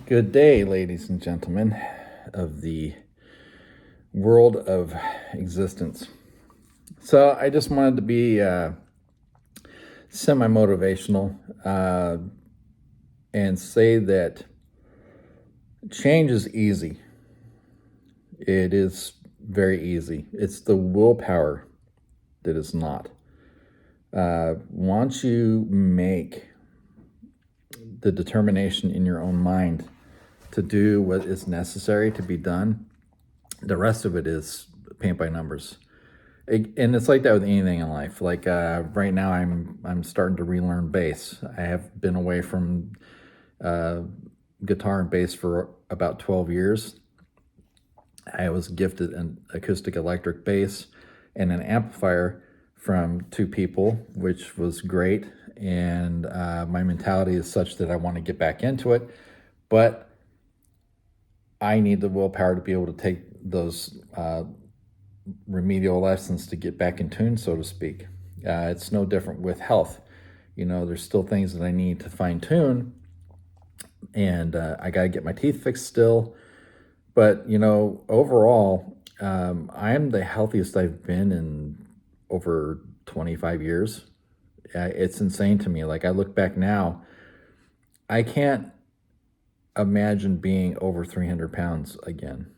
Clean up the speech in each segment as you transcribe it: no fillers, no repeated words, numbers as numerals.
Good day, ladies and gentlemen of the world of existence. So, I just wanted to be semi motivational and say that change is easy. It is very easy. It's the willpower that is not. Once you make the determination in your own mind to do what is necessary to be done, the rest of it is paint by numbers. And it's like that with anything in life. Like right now, I'm starting to relearn bass. I have been away from guitar and bass for about 12 years. I was gifted an acoustic electric bass and an amplifier from two people, which was great. And my mentality is such that I want to get back into it, but I need the willpower to be able to take those remedial lessons to get back in tune, so to speak. It's no different with health. There's still things that I need to fine tune, and I got to get my teeth fixed still. But, overall, I am the healthiest I've been in over 25 years. It's insane to me. Like, I look back now, I can't imagine being over 300 pounds again.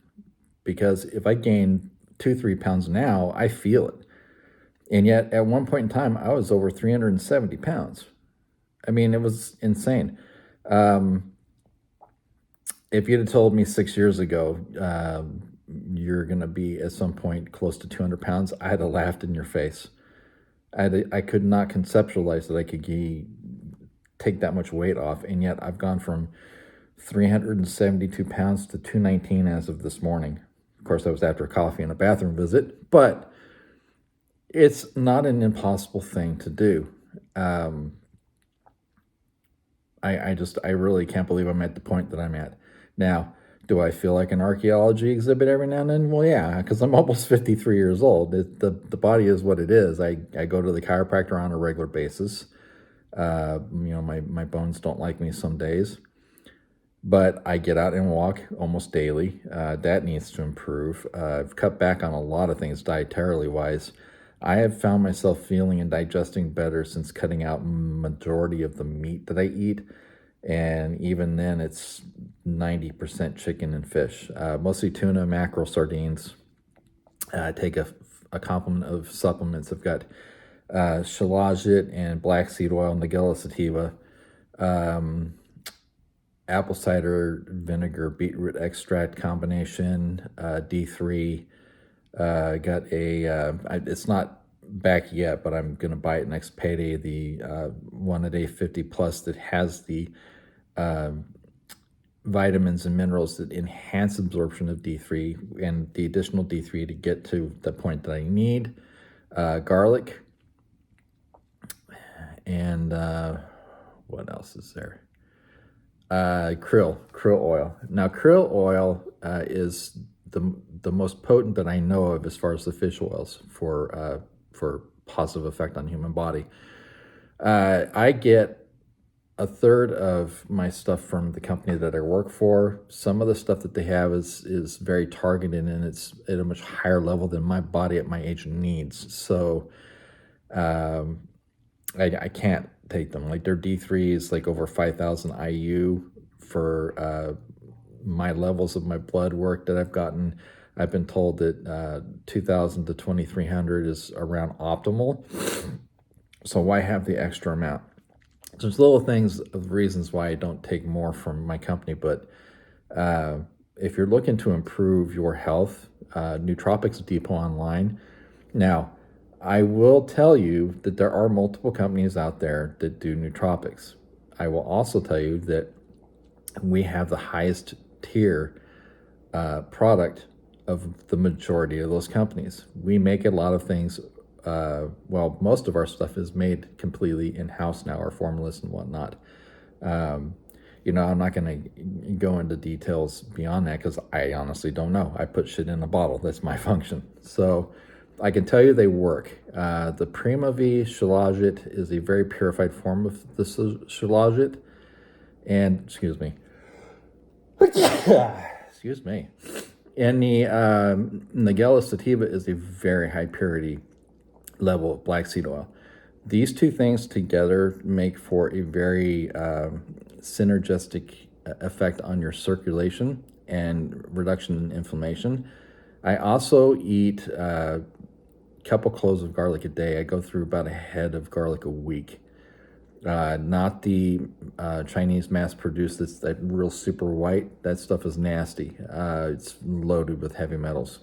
Because if I gain 2-3 pounds now, I feel it. And yet, at one point in time, I was over 370 pounds. I mean, it was insane. If you'd have told me 6 years ago, you're going to be at some point close to 200 pounds, I'd have laughed in your face. I could not conceptualize that I could take that much weight off. And yet I've gone from 372 pounds to 219 as of this morning. Of course, that was after a coffee and a bathroom visit, but it's not an impossible thing to do. I really can't believe I'm at the point that I'm at. Now, do I feel like an archaeology exhibit every now and then? Well, yeah, because I'm almost 53 years old. The body is what it is. I go to the chiropractor on a regular basis. My bones don't like me some days. But I get out and walk almost daily. That needs to improve. I've cut back on a lot of things dietarily wise. I have found myself feeling and digesting better since cutting out majority of the meat that I eat. And even then, it's 90% chicken and fish, mostly tuna, mackerel, sardines. I take a complement of supplements. I've got Shilajit and black seed oil, Nigella sativa, apple cider vinegar, beetroot extract combination, D3. Got it's not back yet, but I'm going to buy it next payday, the 1-a-day 50 plus that has the vitamins and minerals that enhance absorption of D3 and the additional D3 to get to the point that I need. Garlic and what else is there? Krill oil. Now, krill oil is the most potent that I know of as far as the fish oils for positive effect on human body. I get a third of my stuff from the company that I work for. Some of the stuff that they have is very targeted, and it's at a much higher level than my body at my age needs. So I can't take them. Like, their D3 is like over 5,000 IU for my levels of my blood work that I've gotten. I've been told that 2,000 to 2,300 is around optimal. So why have the extra amount? There's little things of reasons why I don't take more from my company, but if you're looking to improve your health, Nootropics Depot online. Now, I will tell you that there are multiple companies out there that do nootropics. I will also tell you that we have the highest tier product of the majority of those companies. We make a lot of things. Most of our stuff is made completely in-house now, our formulas and whatnot. I'm not going to go into details beyond that because I honestly don't know. I put shit in a bottle. That's my function. So I can tell you they work. The Prima V Shilajit is a very purified form of the Shilajit. And, excuse me, Excuse me. And the Nigella sativa is a very high purity level of black seed oil. These two things together make for a very synergistic effect on your circulation and reduction in inflammation. I also eat a couple cloves of garlic a day. I go through about a head of garlic a week. Not the Chinese mass-produced, that's that real super white. That stuff is nasty. It's loaded with heavy metals.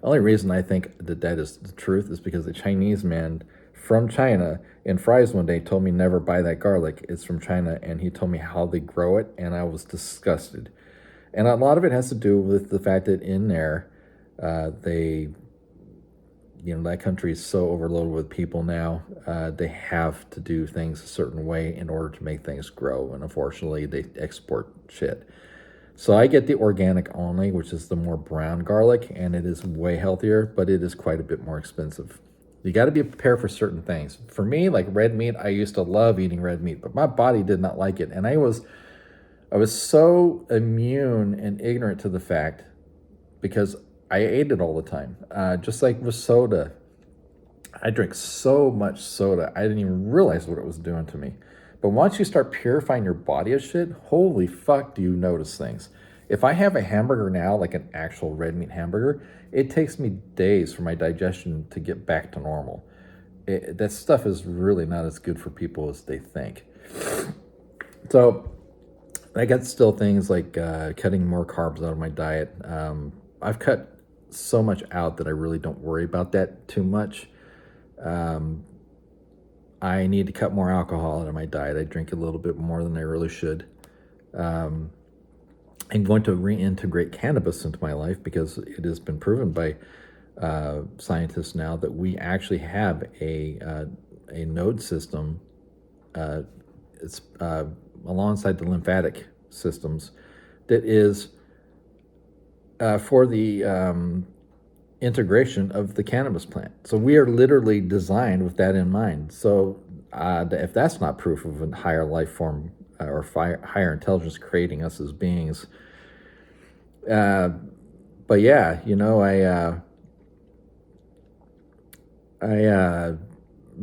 Only reason I think that that is the truth is because the Chinese man from China in Fry's one day told me never buy that garlic. It's from China, and he told me how they grow it, and I was disgusted. And a lot of it has to do with the fact that in there, they, that country is so overloaded with people now. They have to do things a certain way in order to make things grow, and unfortunately, they export shit. So I get the organic only, which is the more brown garlic, and it is way healthier, but it is quite a bit more expensive. You got to be prepared for certain things. For me, like red meat, I used to love eating red meat, but my body did not like it. And I was so immune and ignorant to the fact because I ate it all the time. Just like with soda. I drink so much soda, I didn't even realize what it was doing to me. But once you start purifying your body of shit, holy fuck, do you notice things. If I have a hamburger now, like an actual red meat hamburger, it takes me days for my digestion to get back to normal. That stuff is really not as good for people as they think. So I got still things like cutting more carbs out of my diet. I've cut so much out that I really don't worry about that too much. I need to cut more alcohol out of my diet. I drink a little bit more than I really should. I'm going to reintegrate cannabis into my life because it has been proven by scientists now that we actually have a node system. It's alongside the lymphatic systems that is for the integration of the cannabis plant. So we are literally designed with that in mind. So if that's not proof of a higher life form or higher intelligence creating us as beings, but yeah, I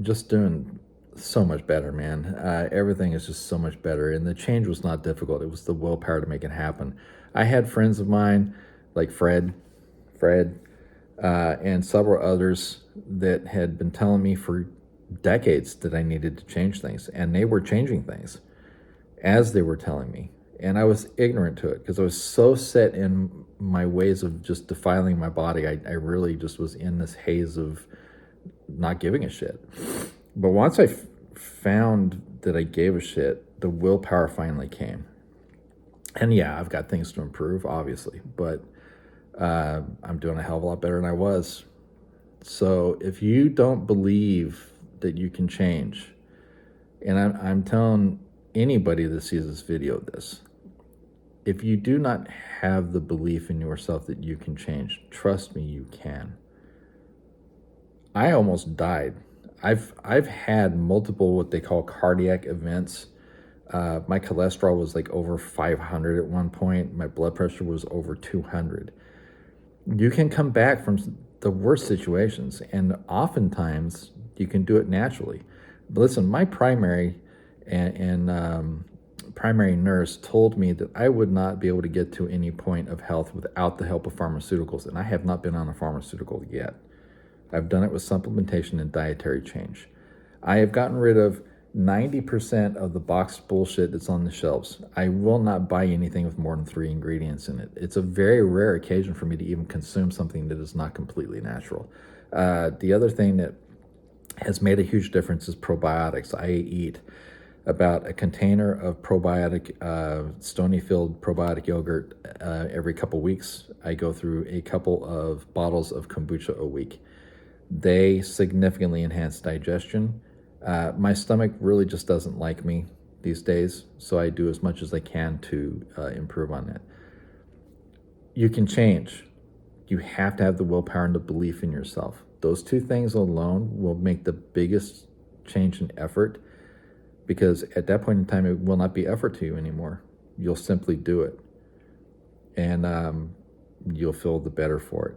just doing so much better, man. Everything is just so much better, and the change was not difficult. It was the willpower to make it happen. I had friends of mine like Fred, and several others that had been telling me for decades that I needed to change things, and they were changing things as they were telling me, and I was ignorant to it because I was so set in my ways of just defiling my body. I really just was in this haze of not giving a shit. But once I found that I gave a shit, the willpower finally came. And yeah, I've got things to improve, obviously, but I'm doing a hell of a lot better than I was. So if you don't believe that you can change, and I'm telling anybody that sees this video this, if you do not have the belief in yourself that you can change, trust me, you can. I almost died. I've had multiple what they call cardiac events. My cholesterol was like over 500 at one point. My blood pressure was over 200. You can come back from the worst situations, and oftentimes you can do it naturally. But listen, my primary primary nurse told me that I would not be able to get to any point of health without the help of pharmaceuticals, and I have not been on a pharmaceutical yet. I've done it with supplementation and dietary change. I have gotten rid of 90% of the boxed bullshit that's on the shelves. I will not buy anything with more than 3 ingredients in it. It's a very rare occasion for me to even consume something that is not completely natural. The other thing that has made a huge difference is probiotics. I eat about a container of probiotic, Stonyfield probiotic yogurt every couple weeks. I go through a couple of bottles of kombucha a week. They significantly enhance digestion. My stomach really just doesn't like me these days, so I do as much as I can to improve on that. You can change. You have to have the willpower and the belief in yourself. Those two things alone will make the biggest change in effort, because at that point in time, it will not be effort to you anymore. You'll simply do it. and you'll feel the better for it.